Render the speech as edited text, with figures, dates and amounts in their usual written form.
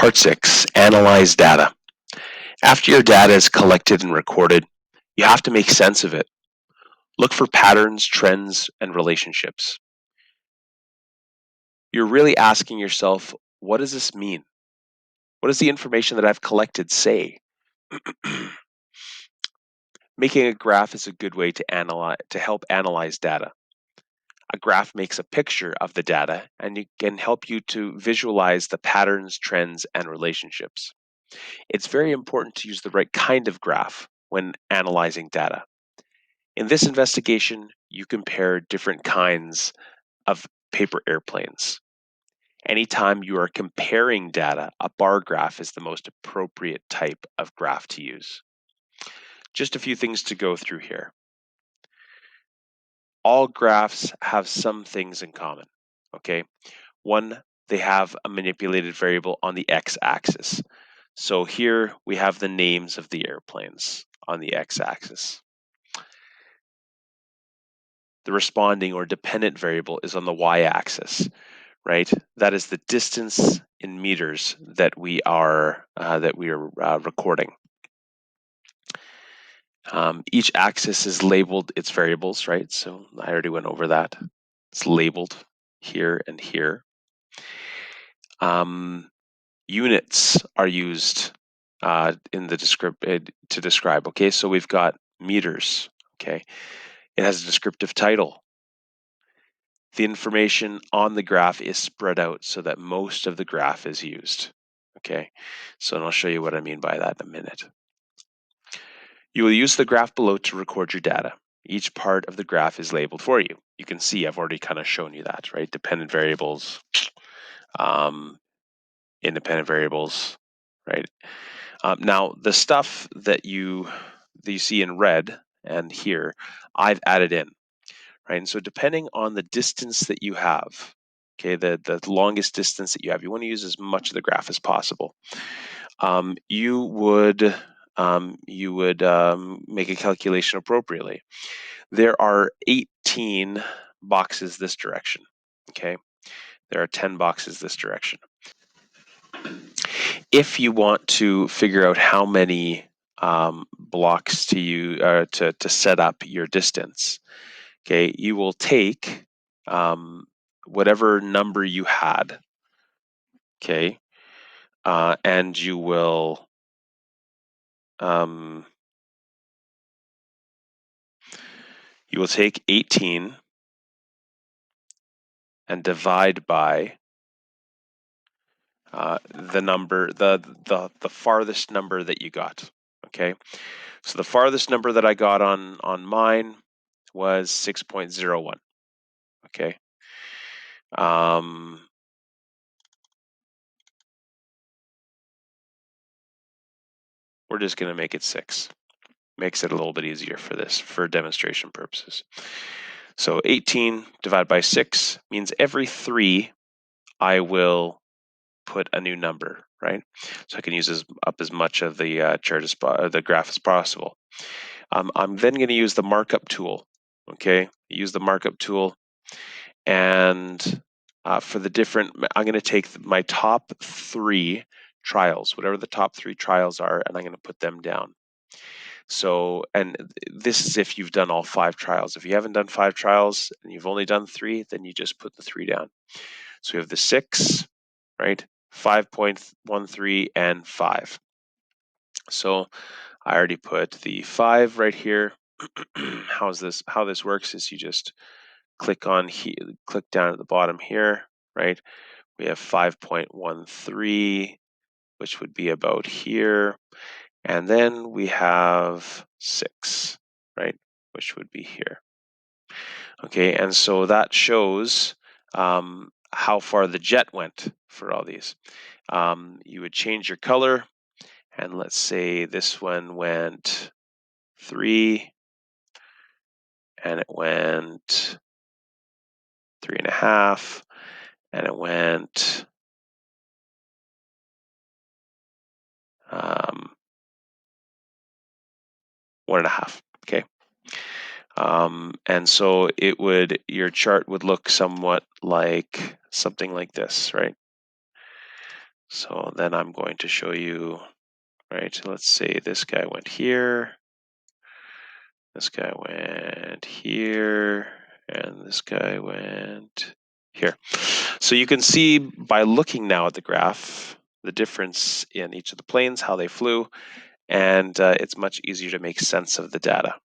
Part 6, Analyze Data. After your data is collected and recorded, you have to make sense of it. Look for patterns, trends, and relationships. You're really asking yourself, what does this mean? What does the information that I've collected say? Making a graph is a good way to help analyze data. A graph makes a picture of the data and it can help you to visualize the patterns, trends, and relationships. It's very important to use the right kind of graph when analyzing data. In this investigation, you compare different kinds of paper airplanes. Anytime you are comparing data, a bar graph is the most appropriate type of graph to use. Just a few things to go through here. All graphs have some things in common, okay? One, they have a manipulated variable on the x-axis. So here we have the names of the airplanes on the x-axis. The responding or dependent variable is on the y-axis, right? That is the distance in meters that we are recording. Each axis is labeled its variables, right? So I already went over that. It's labeled here and here. Units are used in the to describe. Okay, so we've got meters. Okay, it has a descriptive title. The information on the graph is spread out so that most of the graph is used. Okay, so I'll show you what I mean by that in a minute. You will use the graph below to record your data. Each part of the graph is labeled for you. You can see I've already kind of shown you that, right? Dependent variables, independent variables, right? Now, the stuff that you see in red and here, I've added in, right? And so depending on the distance that you have, okay, the longest distance that you have, you want to use as much of the graph as possible. You would make a calculation appropriately. There are 18 boxes this direction, okay? There are 10 boxes this direction. If you want to figure out how many blocks to set up your distance, okay, you will take whatever number you had, okay, and you will take 18 and divide by the number, the farthest number that you got. Okay, so the farthest number that I got on mine was 6.01. Okay. We're just going to make it 6. Makes it a little bit easier for this, for demonstration purposes. So 18 divided by 6 means every 3 I will put a new number, right? So I can use up as much of the chart the graph as possible. I'm then going to use the markup tool. Okay, use the markup tool, and for the different, I'm going to take my top 3 trials, whatever the top 3 trials are, and I'm going to put them down. So, and this is if you've done all 5 trials. If you haven't done 5 trials and you've only done 3, then you just put the 3 down. So we have the 6, right? 5.13 and 5. So I already put the 5 right here. How this works is you just click down at the bottom here, right? We have 5.13, which would be about here. And then we have 6, right, which would be here. Okay, and so that shows how far the jet went for all these. You would change your color, and let's say this one went 3, and it went 3.5, and it went 1.5. Okay. And so your chart would look something like this, right? So then I'm going to show you, right, let's say this guy went here, this guy went here, and this guy went here. So you can see by looking now at the graph, the difference in each of the planes, how they flew, and it's much easier to make sense of the data.